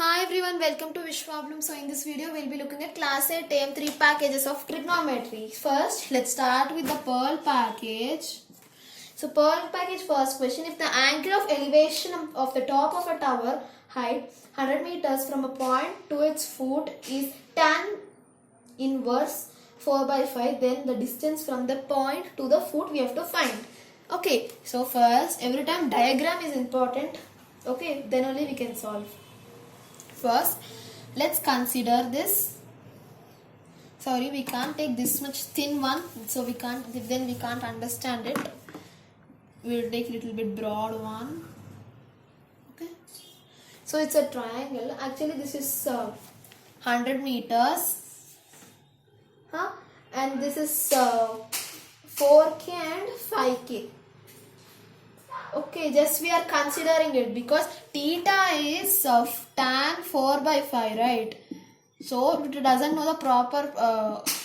Hi everyone, welcome to Vishwablum. So in this video, we'll be looking at class 8 term 3 packages of trigonometry. First, let's start with the Pearl package. So Pearl package first question, if the angle of elevation of the top of a tower height 100 meters from a point to its foot is tan inverse 4 by 5, then the distance from the point to the foot we have to find. Okay, so first, every time diagram is important. Okay, then only we can solve. First, let's consider this. Sorry, we can't take this much thin one, so we can't understand it. We'll take little bit broad one. Okay, so it's a triangle. Actually, this is 100 meters, and this is 4k and 5k. Okay, just we are considering it because theta is tan 4 by 5, right? So it doesn't know the proper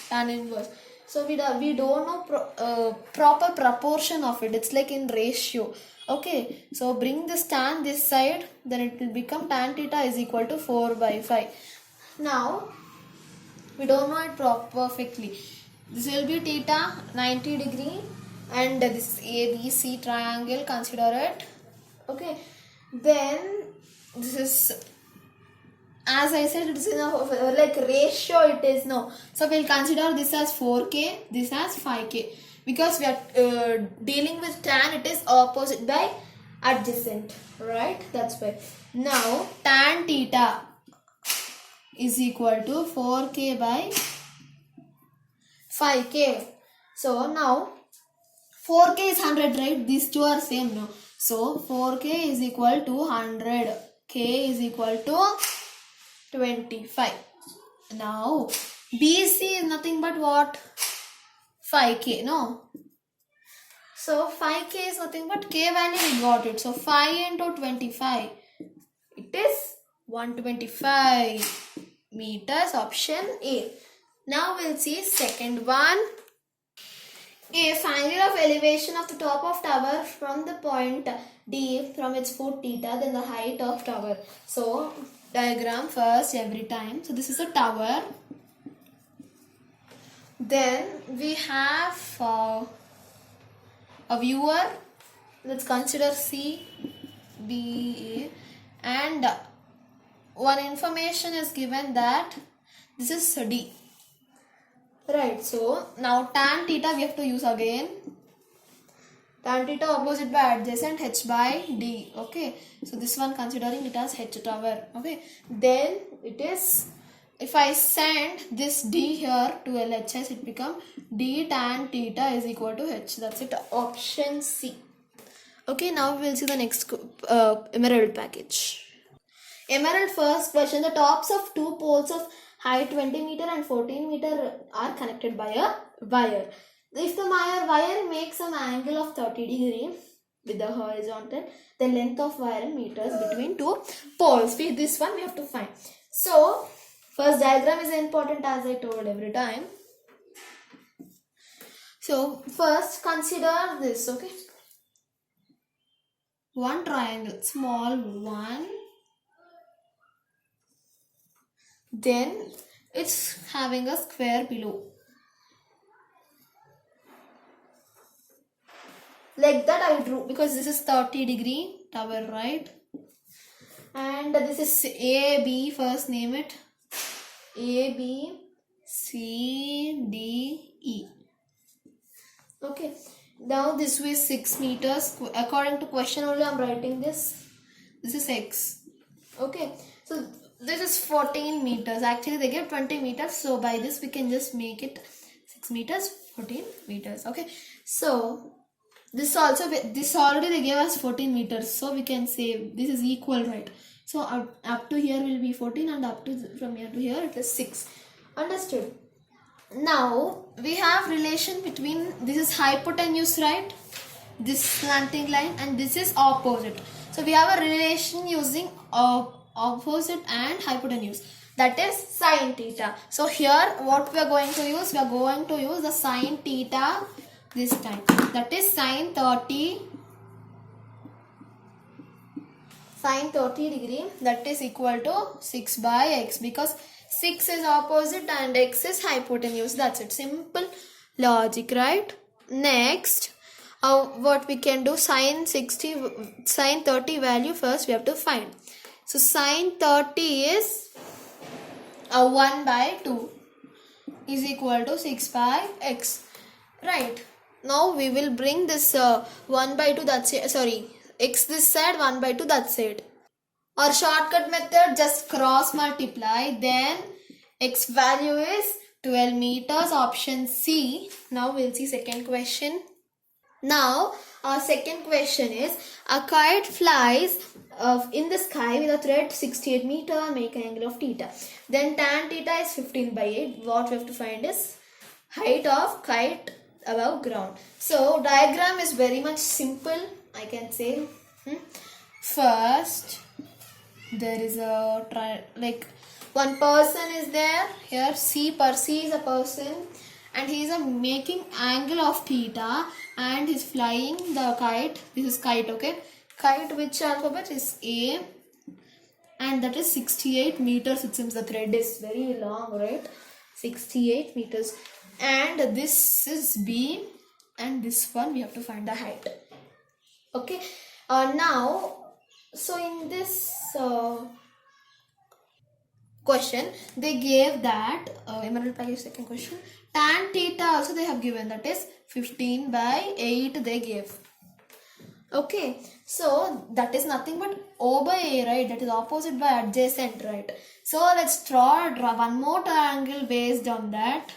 tan inverse. So we don't know proper proportion of it. It's like in ratio. Okay, so bring this tan this side, then it will become tan theta is equal to 4 by 5. Now we don't know it perfectly. This will be theta 90 degree. And this ABC triangle, consider it. Okay, then this is, as I said, it's in a like ratio it is no. So we'll consider this as 4k, this as 5k, because we are dealing with tan, it is opposite by adjacent, right? That's why. Now tan theta is equal to 4k by 5k. So now 4k is 100, right? These two are same, no? So 4k is equal to 100. K is equal to 25. Now BC is nothing but what? 5k, no? So 5k is nothing but k value, we got it. So 5 into 25, it is 125 meters, option A. Now we'll see second one. If angle of elevation of the top of tower from the point D from its foot theta, then the height of tower. So diagram first every time. So this is a tower. Then we have a viewer. Let's consider C, B, A, and one information is given that this is D. Right, so now tan theta we have to use again. Tan theta opposite by adjacent, h by d. Okay, so this one considering it as h tower. Okay, then it is, if I send this d here to LHS, it become d tan theta is equal to h. That's it, option C. Okay, now we will see the next emerald package. Emerald first question, the tops of two poles of height 20 meter and 14 meter are connected by a wire. If the wire makes some angle of 30 degree with the horizontal, then length of wire in meters between two poles. This one we have to find. So first diagram is important, as I told every time. So first consider this, okay? One triangle, small one. Then it's having a square below. Like that I drew, because this is 30 degree tower, right? And this is AB, first name it. A, B, C, D, E. Okay. Now this was 6 meters. According to question only I'm writing this. This is X. Okay. So this is 14 meters. Actually they gave 20 meters. So by this we can just make it 6 meters, 14 meters. Okay. So this already they gave us 14 meters. So we can say this is equal, right? So up to here will be 14 and up to from here to here it is 6. Understood? Now we have relation between, this is hypotenuse, right? This slanting line, and this is opposite. So we have a relation using opposite and hypotenuse, that is sine theta. So here what we are going to use? We are going to use the sine theta this time, that is sine 30 Sine 30 degree, that is equal to 6 by x, because 6 is opposite and x is hypotenuse. That's it. Simple logic, right? Next, what we can do, sine 30 value first we have to find. So sine 30 is 1 by 2 is equal to 6 by x. Right. Now we will bring this 1 by 2 that side, sorry, x this side, 1 by 2 that side. Or shortcut method, just cross multiply, then x value is 12 meters, option C. Now we'll see second question. Now our second question is, a kite flies in the sky with a thread 68 meter, make an angle of theta. Then tan theta is 15 by 8. What we have to find is height of kite above ground. So diagram is very much simple, I can say. First, there is a one person is there here. Percy is a person, and he is making angle of theta, and he's flying the kite. This is kite, okay? Kite, which alphabet is A, and that is 68 meters. It seems the thread is very long, right? 68 meters. And this is B, and this one we have to find the height. Okay. Now, so in this question, they gave that Emerald Package second question, tan theta also they have given, that is 15 by 8 they gave. Okay, so that is nothing but O by A, right? That is opposite by adjacent, right? So let's draw one more triangle based on that.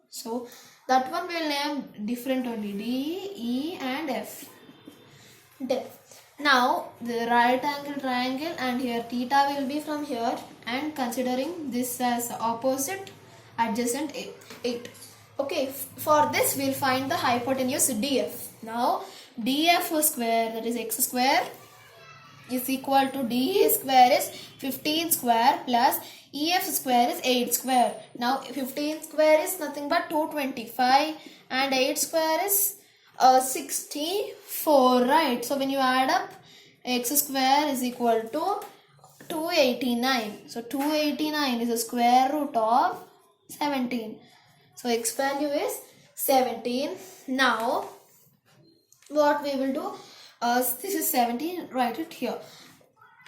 So that one will name different only, D, E and F. Depth. Now the right angle triangle, and here theta will be from here, and considering this as opposite, adjacent 8. Okay, for this we'll find the hypotenuse DF. Now DF square, that is x square, is equal to D square is 15 square plus EF square is 8 square. Now 15 square is nothing but 225, and 8 square is 64, right? So when you add up, x square is equal to 289. So 289 is the square root of 17. So x value is 17. Now what we will do, this is 17, write it here.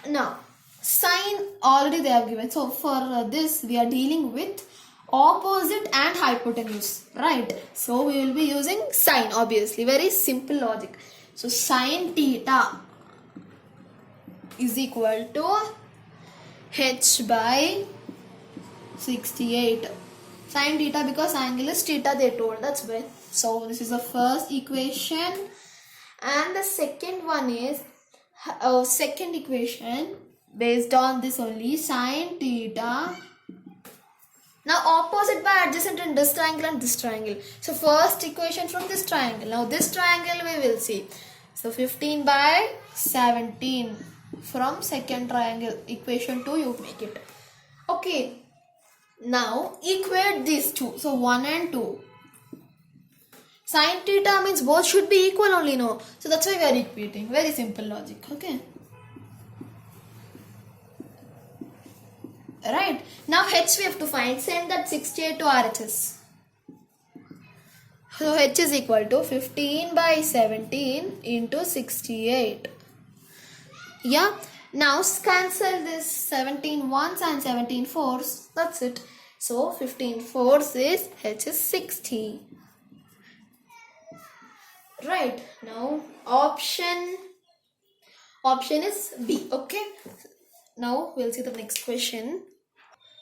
Now sine already they have given, so for this we are dealing with opposite and hypotenuse, right? So we will be using sine, obviously, very simple logic. So sine theta is equal to h by 68. Sine theta, because angle is theta they told, that's why. So this is the first equation, and the second one is second equation based on this only, sine theta. Now opposite by adjacent in this triangle and this triangle. So first equation from this triangle. Now this triangle we will see. So 15 by 17 from second triangle, equation 2 you make it. Okay. Now equate these two. So 1 and 2. Sine theta means both should be equal only, no? So that's why we are equating. Very simple logic. Okay. Right. Now h we have to find. Send that 68 to RHS. So h is equal to 15 by 17 into 68. Yeah. Now cancel this 17 ones and 17 fours. That's it. So 15 fours is h is 60. Right. Now option is B. Okay. Now we'll see the next question.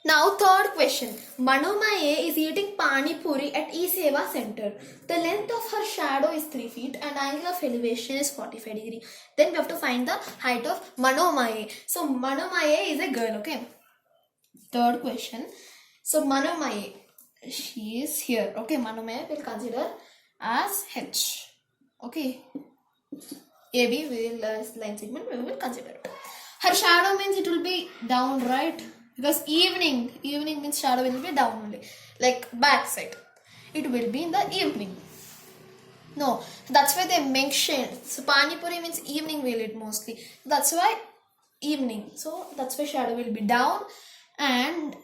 Now third question. Manomaye is eating pani puri at E-Seva Center. The length of her shadow is 3 feet and angle of elevation is 45 degree. Then we have to find the height of Manomaye. So Manomaye is a girl, okay? Third question. So Manomaye, she is here. Okay, Manomaye will consider as H. Okay. AB will line segment we will consider it. Her shadow means it will be down, right? Because evening means shadow will be down only, like back side. It will be in the evening. No, that's why they mentioned. So pani puri means evening we'll eat mostly. That's why evening. So that's why shadow will be down. And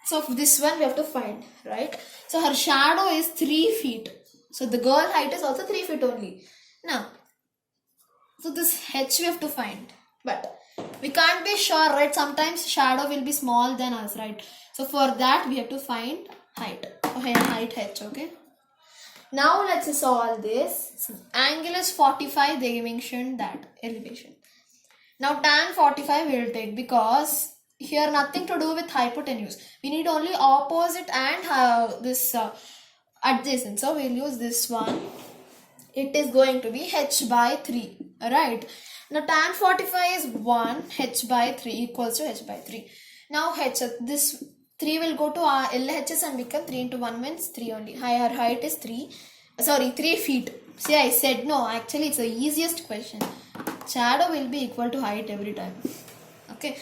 so for this one we have to find, right? So her shadow is 3 feet. So the girl height is also 3 feet only. Now, so this h we have to find. But we can't be sure, right? Sometimes shadow will be small than us, right? So for that we have to find height. Okay, height h, okay? Now let's solve this. Angle is 45, they mentioned that elevation. Now tan 45 we will take because here nothing to do with hypotenuse. We need only opposite and this adjacent. So we'll use this one. It is going to be h by 3. Alright. Now tan 45 is 1, h by 3 equals to h by 3. Now h, this 3 will go to our LHS and become 3 into 1 means 3 only. Her height is 3 feet. See, I said no. Actually, it's the easiest question. Shadow will be equal to height every time. Okay.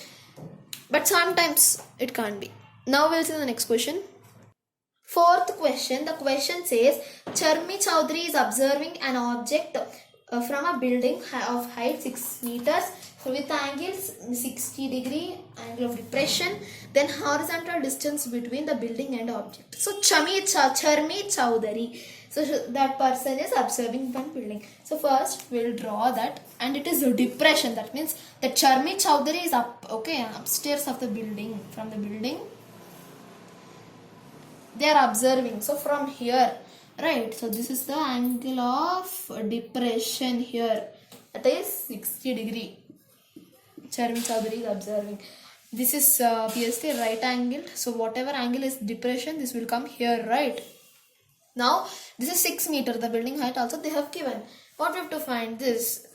But sometimes it can't be. Now we'll see the next question. Fourth question. The question says, Charmi Chowdhury is observing an object from a building of height 6 meters with angles 60 degree angle of depression, then horizontal distance between the building and object. So Charmi Chowdhury. So that person is observing one building. So first we'll draw that, and it is a depression. That means the Charmi Chowdhury is up, okay, upstairs of the building. From the building they are observing. So from here, right? So this is the angle of depression here. That is 60 degree. Charmi Chowdhury is observing. This is obviously right angle. So whatever angle is depression, this will come here, right? Now this is 6 meter. The building height also they have given. What we have to find this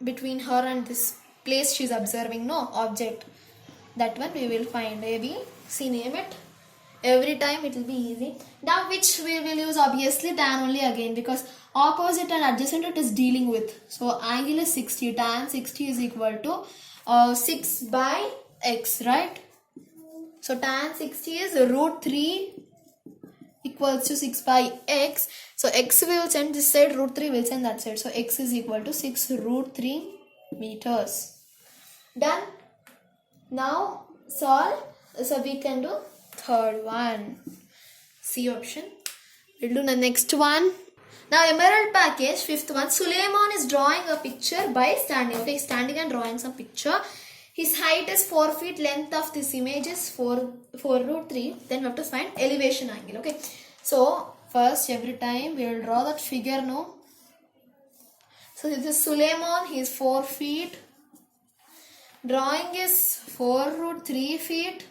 between her and this place she is observing, no object. That one we will find. A, B, C, name it. Every time it will be easy. Now which we will use? Obviously tan only again, because opposite and adjacent it is dealing with. So angle is 60. Tan 60 is equal to 6 by x, right? So tan 60 is root 3 equals to 6 by x. So x we will send this side, root 3 will send that side. So x is equal to 6 root 3 meters. Done. Now solve. So we can do third one. C option. We'll do the next one. Now emerald package, fifth one. Suleiman is drawing a picture by standing. Okay, standing and drawing some picture. His height is 4 feet. Length of this image is 4 root 3. Then we have to find elevation angle. Okay. So first every time we will draw that figure. No. So this is Suleiman. He is 4 feet. Drawing is 4 root 3 feet.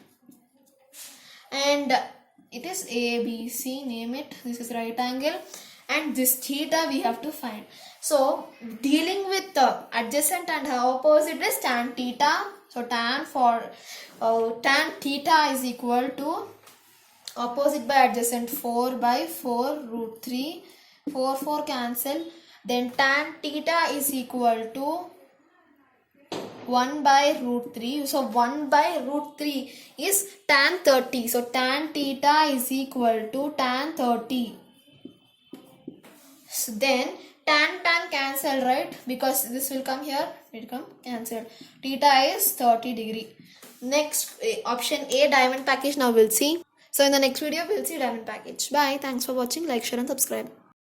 And it is A, B, C, name it. This is right angle. And this theta we have to find. So dealing with the adjacent and opposite is tan theta. So tan theta is equal to opposite by adjacent 4 by 4 root 3. 4 cancel. Then tan theta is equal to 1 by root 3. So 1 by root 3 is tan 30. So tan theta is equal to tan 30. So then tan cancel, right? Because this will come here. It will come cancelled. Theta is 30 degree. Next option A, diamond package. Now we'll see. So in the next video we'll see diamond package. Bye. Thanks for watching. Like, share and subscribe.